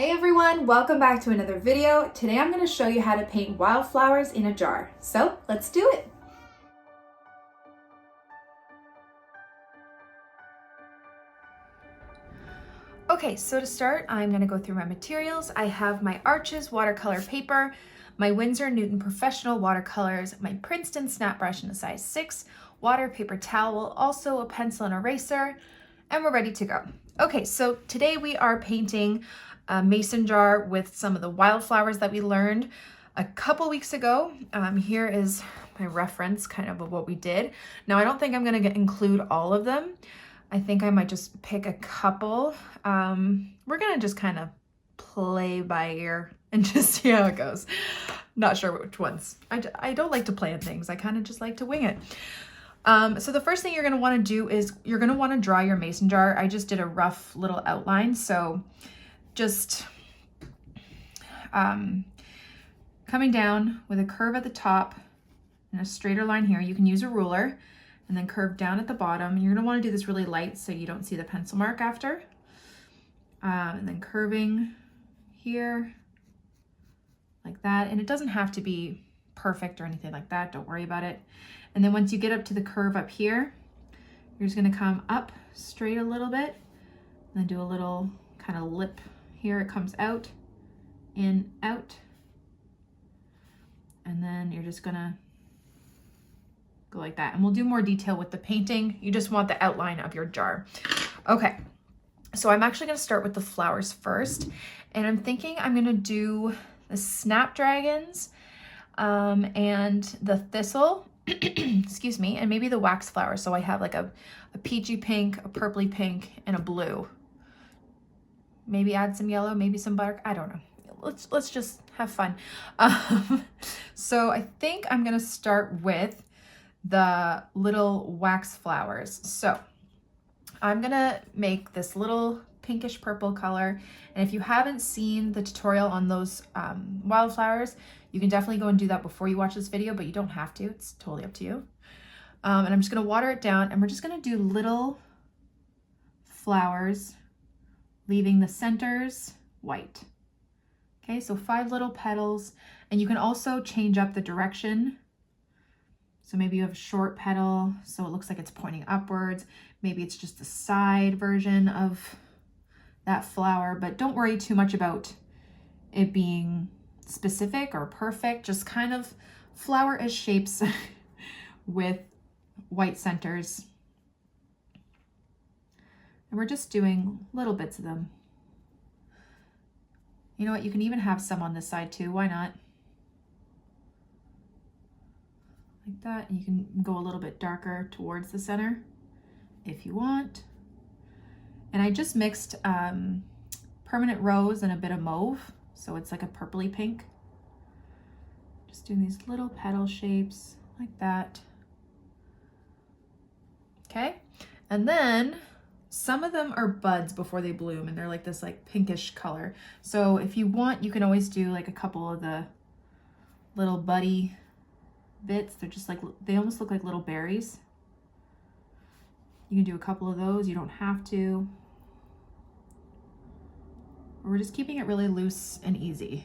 Hey everyone, welcome back to another video. Today I'm going to show you how to paint wildflowers in a jar. So let's do it. Okay, so to start, I'm going to go through my materials. I have my Arches watercolor paper, my Winsor Newton Professional watercolors, my Princeton snap brush in a size 6, water paper towel, also a pencil and eraser, and we're ready to go. Okay, so today we are painting a mason jar with some of the wildflowers that we learned a couple weeks ago. Here is my reference kind of what we did. Now I don't think I'm going to include all of them. I think I might just pick a couple. We're going to just kind of play by ear and just see how it goes. Not sure which ones. I don't like to plan things. I kind of just like to wing it. So the first thing you're going to want to do is you're going to want to draw your mason jar. I just did a rough little outline. So just coming down with a curve at the top and a straighter line here. You can use a ruler and then curve down at the bottom. You're going to want to do this really light so you don't see the pencil mark after. And then curving here like that. And it doesn't have to be perfect or anything like that. Don't worry about it. And then once you get up to the curve up here, you're just going to come up straight a little bit and then do a little kind of lip here. It comes out, in, out. And then you're just going to go like that. And we'll do more detail with the painting. You just want the outline of your jar. Okay, so I'm actually going to start with the flowers first. And I'm thinking I'm going to do the Snapdragons and the thistle, excuse me, and maybe the wax flower. So I have like a peachy pink, a purpley pink, and a blue. Maybe add some yellow, maybe some butter. I don't know. Let's just have fun. So I think I'm going to start with the little wax flowers. So I'm gonna make this little pinkish purple color, and if you haven't seen the tutorial on those wildflowers, you can definitely go and do that before you watch this video, but you don't have to. It's totally up to you. And I'm just gonna water it down, and we're just gonna do little flowers, leaving the centers white. Okay, so 5 little petals, and you can also change up the direction. So maybe you have a short petal, so it looks like it's pointing upwards. Maybe it's just a side version of that flower, but don't worry too much about it being specific or perfect. Just kind of flower-ish shapes with white centers. And we're just doing little bits of them. You know what, you can even have some on this side too, why not? Like that, and you can go a little bit darker towards the center if you want. And I just mixed permanent rose and a bit of mauve, so it's like a purpley pink. Just doing these little petal shapes like that. Okay, and then some of them are buds before they bloom, and they're like this like pinkish color. So if you want, you can always do like a couple of the little buddy bits. They're just like, they almost look like little berries. You can do a couple of those, you don't have to. We're just keeping it really loose and easy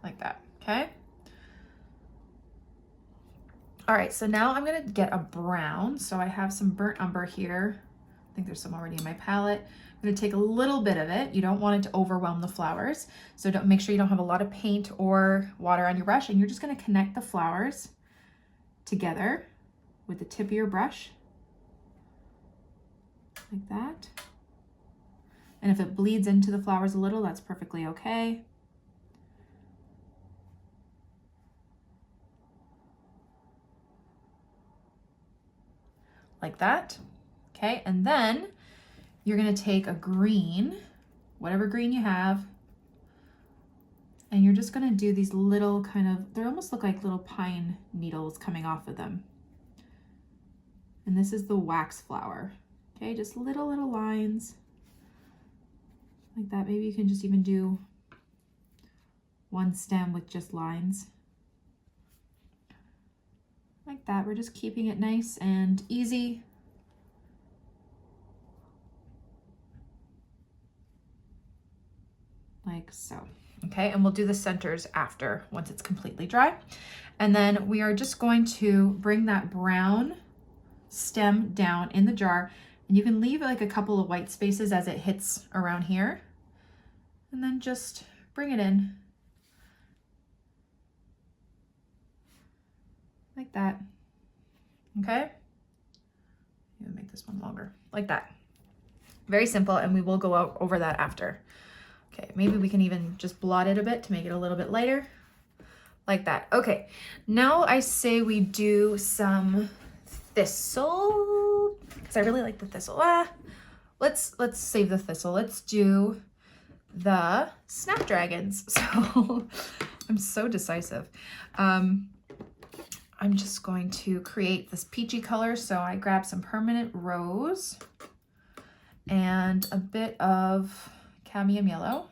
like that, okay? All right, so now I'm gonna get a brown. So I have some burnt umber here. I think there's some already in my palette. I'm gonna take a little bit of it. You don't want it to overwhelm the flowers. So don't, make sure you don't have a lot of paint or water on your brush, and you're just gonna connect the flowers together with the tip of your brush like that. And if it bleeds into the flowers a little, that's perfectly okay. Like that. Okay, and then you're gonna take a green, whatever green you have, and you're just gonna do these little kind of, they almost look like little pine needles coming off of them. And this is the wax flower. Okay, just little lines like that. Maybe you can just even do one stem with just lines. Like that, we're just keeping it nice and easy. like so. Okay, and we'll do the centers after, once it's completely dry. And then we are just going to bring that brown stem down in the jar, and you can leave like a couple of white spaces as it hits around here, and then just bring it in like that. Okay, I'm gonna make this one longer, like that. Very simple, and we will go over that after. Okay, maybe we can even just blot it a bit to make it a little bit lighter, like that. Okay, now I say we do some thistle, because I really like the thistle. Let's save the thistle. Let's do the Snapdragons. So I'm so decisive. I'm just going to create this peachy color. So I grab some permanent rose and a bit of cadmium yellow,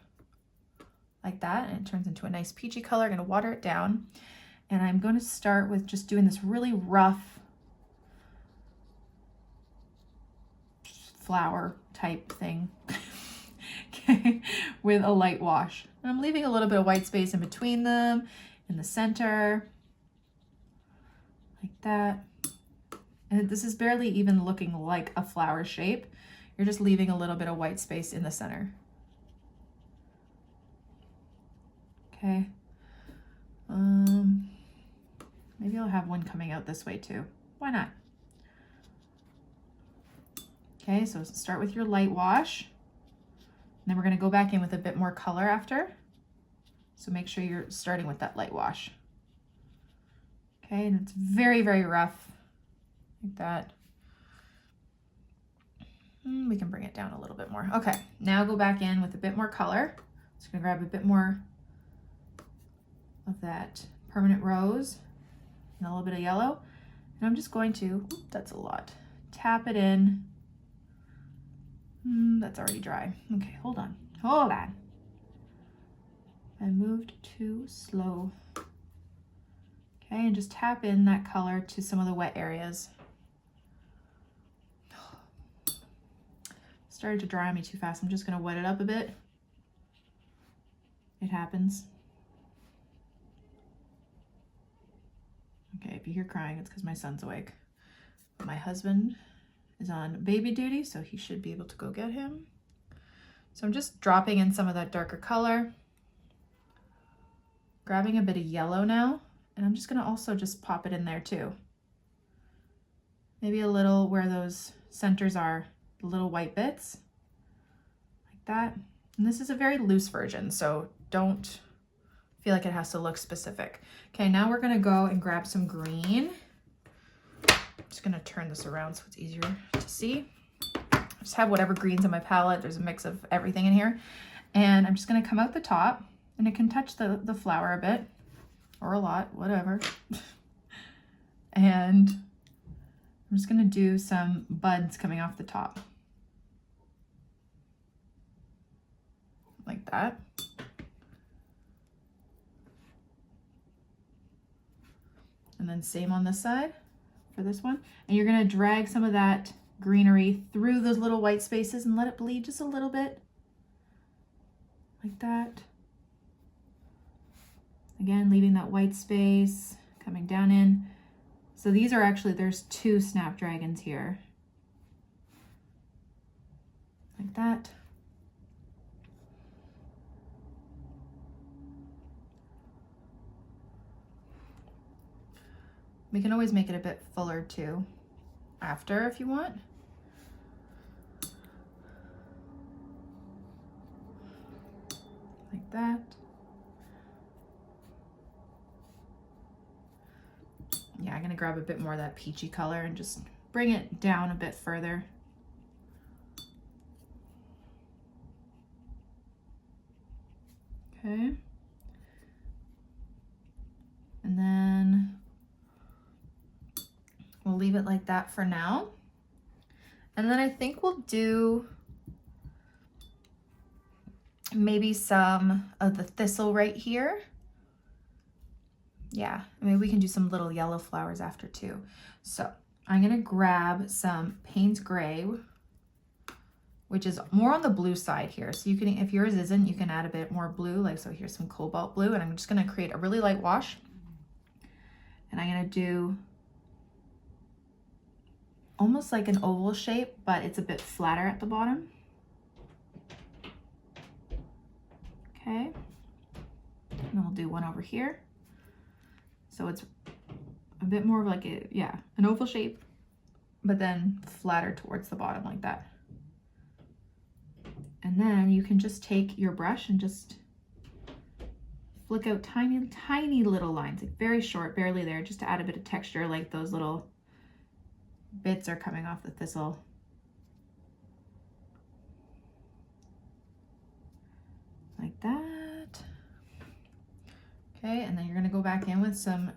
like that, and it turns into a nice peachy color. I'm going to water it down, and I'm going to start with just doing this really rough flower type thing okay, with a light wash. And I'm leaving a little bit of white space in between them, in the center, like that. And this is barely even looking like a flower shape. You're just leaving a little bit of white space in the center. Okay. Maybe I'll have one coming out this way too. Why not? Okay, so start with your light wash. And then we're gonna go back in with a bit more color after. So make sure you're starting with that light wash. Okay, and it's very, very rough, like that. We can bring it down a little bit more. Okay, now go back in with a bit more color. Just gonna grab a bit more of that permanent rose and a little bit of yellow. And I'm just going to, that's a lot, tap it in. That's already dry. Okay, hold on. I moved too slow. Okay, and just tap in that color to some of the wet areas. Started to dry on me too fast. I'm just gonna wet it up a bit. It happens. Okay, if you hear crying, it's because my son's awake. My husband is on baby duty, so he should be able to go get him. So I'm just dropping in some of that darker color, grabbing a bit of yellow now, and I'm just gonna also just pop it in there too. Maybe a little where those centers are, the little white bits, like that. And this is a very loose version, so don't feel like it has to look specific. Okay, now we're gonna go and grab some green. Just gonna turn this around so it's easier to see. I just have whatever greens on my palette. There's a mix of everything in here. And I'm just gonna come out the top, and it can touch the flower a bit, or a lot, whatever. And I'm just gonna do some buds coming off the top. Like that. And then same on this side for this one. And you're gonna drag some of that greenery through those little white spaces and let it bleed just a little bit. Like that. Again, leaving that white space, coming down in. So these are actually, there's 2 Snapdragons here. Like that. We can always make it a bit fuller too after if you want. Like that. Yeah, I'm gonna grab a bit more of that peachy color and just bring it down a bit further. Okay. And then we'll leave it like that for now. And then I think we'll do maybe some of the thistle right here. Yeah, I mean, we can do some little yellow flowers after too. So I'm gonna grab some Payne's Gray which is more on the blue side here. So you can, if yours isn't, you can add a bit more blue, like so here's some cobalt blue, and I'm just gonna create a really light wash. And I'm gonna do almost like an oval shape, but it's a bit flatter at the bottom. Okay, and then we'll do one over here. So it's a bit more of like a, yeah, an oval shape, but then flatter towards the bottom like that. And then you can just take your brush and just flick out tiny, tiny little lines, like very short, barely there, just to add a bit of texture, like those little bits are coming off the thistle. Like that. Okay, and then you're gonna go back in with some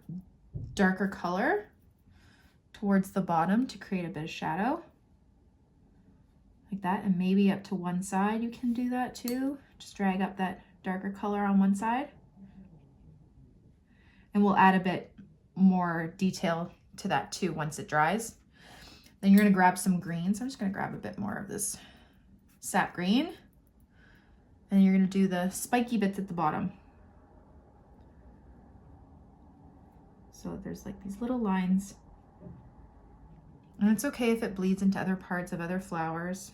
darker color towards the bottom to create a bit of shadow. Like that, and maybe up to one side you can do that too. Just drag up that darker color on one side. And we'll add a bit more detail to that too once it dries. Then you're gonna grab some green. So I'm just gonna grab a bit more of this sap green. And you're gonna do the spiky bits at the bottom. So there's like these little lines. And it's okay if it bleeds into other parts of other flowers.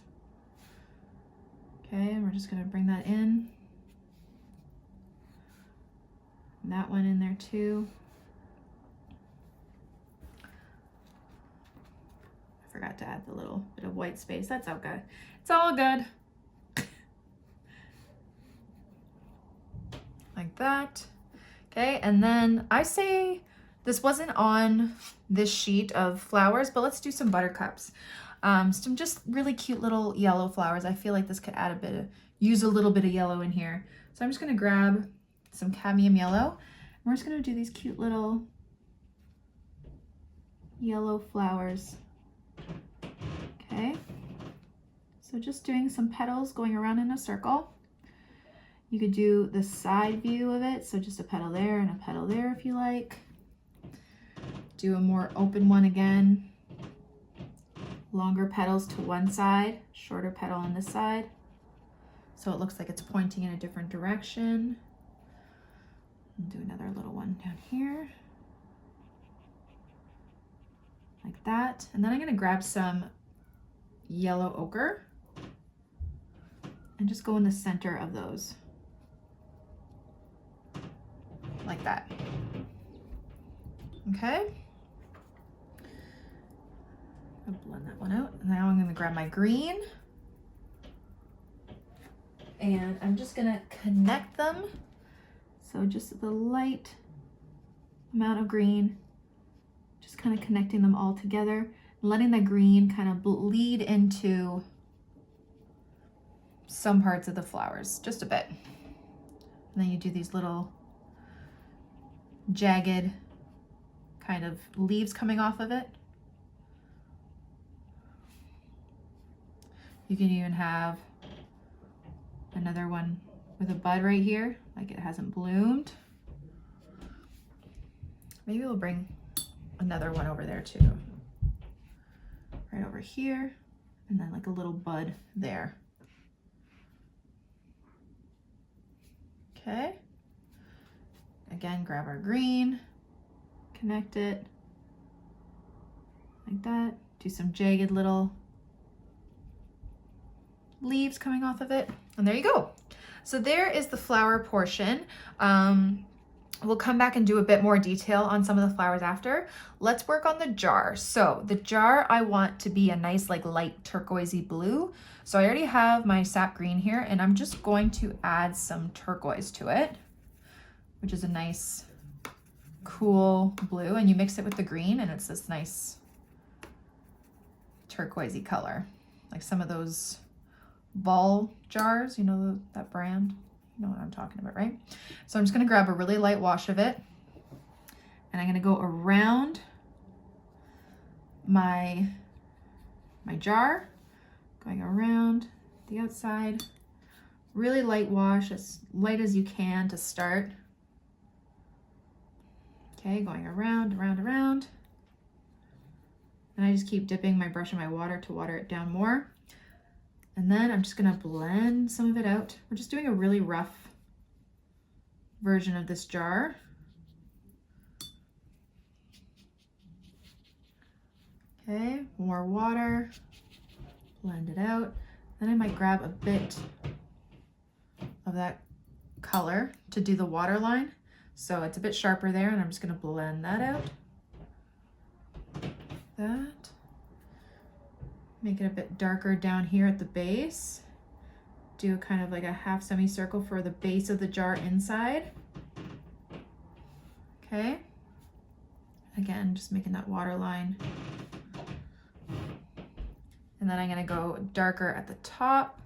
Okay, and we're just gonna bring that in. And that one in there too. I forgot to add the little bit of white space. That's okay. It's all good. Like that. Okay, and then I say this wasn't on this sheet of flowers, but let's do some buttercups. Some just really cute little yellow flowers. I feel like this could add a bit of, use a little bit of yellow in here. So I'm just gonna grab some cadmium yellow. And we're just gonna do these cute little yellow flowers. Okay, so just doing some petals going around in a circle. You could do the side view of it, so just a petal there and a petal there if you like. Do a more open one again. Longer petals to one side, shorter petal on this side. So it looks like it's pointing in a different direction. And do another little one down here. Like that. And then I'm gonna grab some yellow ochre and just go in the center of those. Like that. Okay. I'll blend that one out. And now I'm gonna grab my green and I'm just gonna connect them. So just the light amount of green, just kind of connecting them all together, letting the green kind of bleed into some parts of the flowers, just a bit. And then you do these little jagged kind of leaves coming off of it. You can even have another one with a bud right here, like it hasn't bloomed. Maybe we'll bring another one over there too. Right over here, and then like a little bud there. Okay. Again, grab our green, connect it like that. Do some jagged little leaves coming off of it, and there you go. So there is the flower portion. We'll come back and do a bit more detail on some of the flowers after. Let's work on the jar. So the jar I want to be a nice like light turquoisey blue. So I already have my sap green here, and I'm just going to add some turquoise to it, which is a nice cool blue, and you mix it with the green and it's this nice turquoisey color, like some of those ball jars, you know, that brand, you know what I'm talking about, right? So I'm just gonna grab a really light wash of it, and I'm gonna go around my jar, going around the outside, really light wash, as light as you can to start. Okay, going around, around, around. And I just keep dipping my brush in my water to water it down more. And then I'm just gonna blend some of it out. We're just doing a really rough version of this jar. Okay, more water, blend it out. Then I might grab a bit of that color to do the water line. So it's a bit sharper there, and I'm just gonna blend that out. That. Make it a bit darker down here at the base. Do kind of like a half semicircle for the base of the jar inside. Okay. Again, just making that water line. And then I'm gonna go darker at the top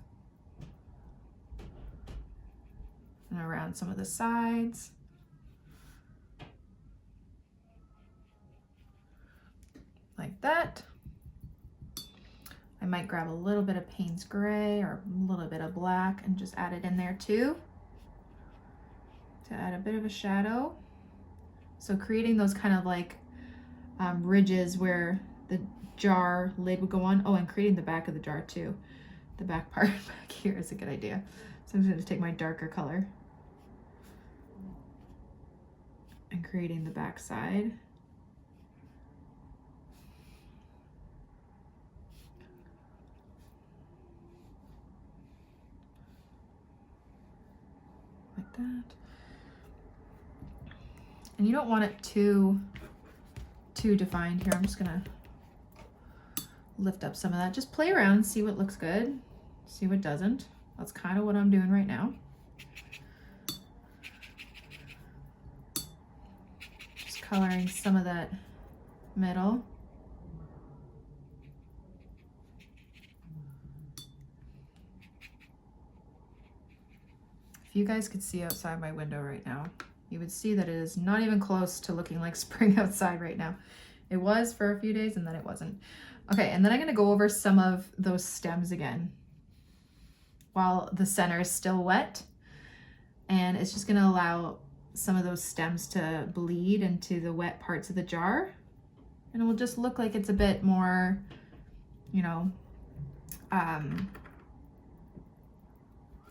and around some of the sides. Like that. I might grab a little bit of Payne's Gray or a little bit of black and just add it in there too, to add a bit of a shadow. So creating those kind of like ridges where the jar lid would go on. Oh, and creating the back of the jar too. The back part back here is a good idea. So I'm just going to take my darker color and creating the back side. Like that. And you don't want it too defined here. I'm just gonna lift up some of that. Just play around, see what looks good, see what doesn't. That's kind of what I'm doing right now. Just coloring some of that middle. If you guys could see outside my window right now, you would see that it is not even close to looking like spring outside right now. It was for a few days and then it wasn't. Okay, and then I'm gonna go over some of those stems again while the center is still wet. And it's just gonna allow some of those stems to bleed into the wet parts of the jar. And it will just look like it's a bit more, you know, out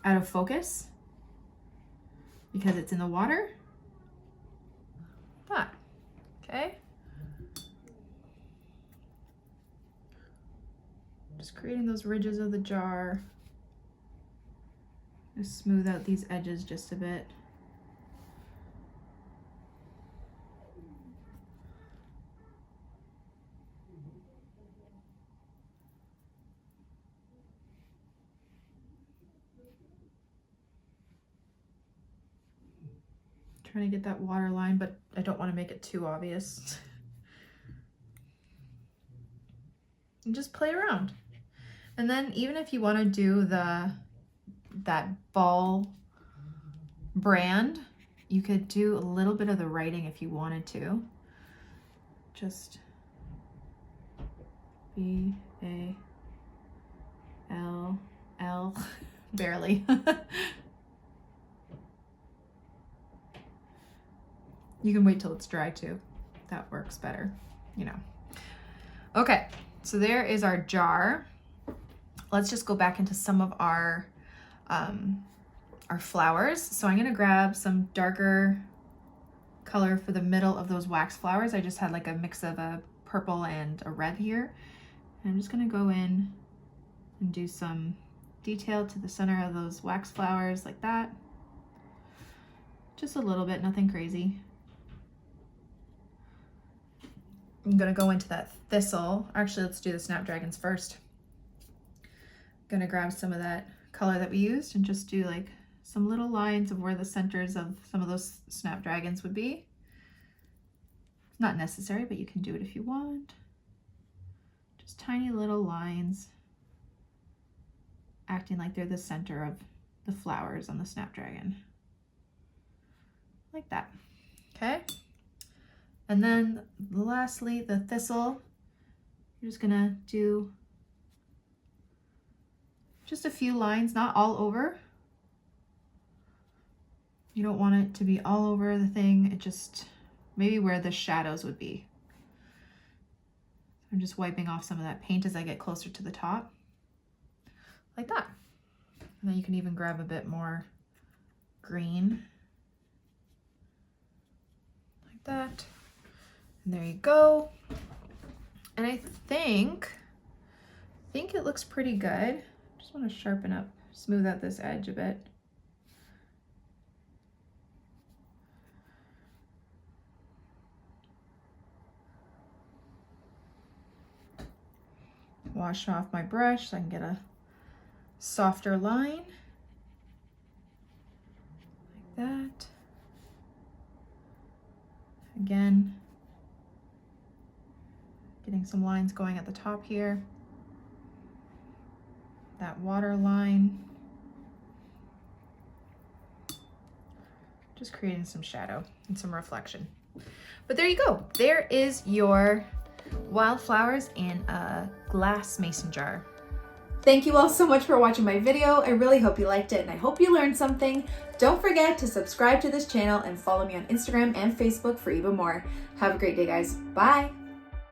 of focus because it's in the water. That, okay? Just creating those ridges of the jar. Just smooth out these edges just a bit. Trying to get that water line, but I don't want to make it too obvious. And just play around. And then even if you want to do that ball brand, you could do a little bit of the writing if you wanted to. Just B-A-L-L, barely. You can wait till it's dry too. That works better, you know. Okay, so there is our jar. Let's just go back into some of our flowers. So I'm gonna grab some darker color for the middle of those wax flowers. I just had like a mix of a purple and a red here. And I'm just gonna go in and do some detail to the center of those wax flowers like that. Just a little bit, nothing crazy. I'm gonna go into that thistle. Actually, let's do the Snapdragons first. Gonna grab some of that color that we used and just do like some little lines of where the centers of some of those Snapdragons would be. It's not necessary, but you can do it if you want. Just tiny little lines, acting like they're the center of the flowers on the Snapdragon. Like that, okay? And then lastly, the thistle, you're just gonna do just a few lines, not all over. You don't want it to be all over the thing. It just, maybe where the shadows would be. I'm just wiping off some of that paint as I get closer to the top. like that. And then you can even grab a bit more green, like that. And there you go. And I think it looks pretty good. Just want to sharpen up, smooth out this edge a bit. Wash off my brush so I can get a softer line, like that. Again, getting some lines going at the top here. That water line. Just creating some shadow and some reflection. But there you go. There is your wildflowers in a glass mason jar. Thank you all so much for watching my video. I really hope you liked it and I hope you learned something. Don't forget to subscribe to this channel and follow me on Instagram and Facebook for even more. Have a great day, guys. Bye.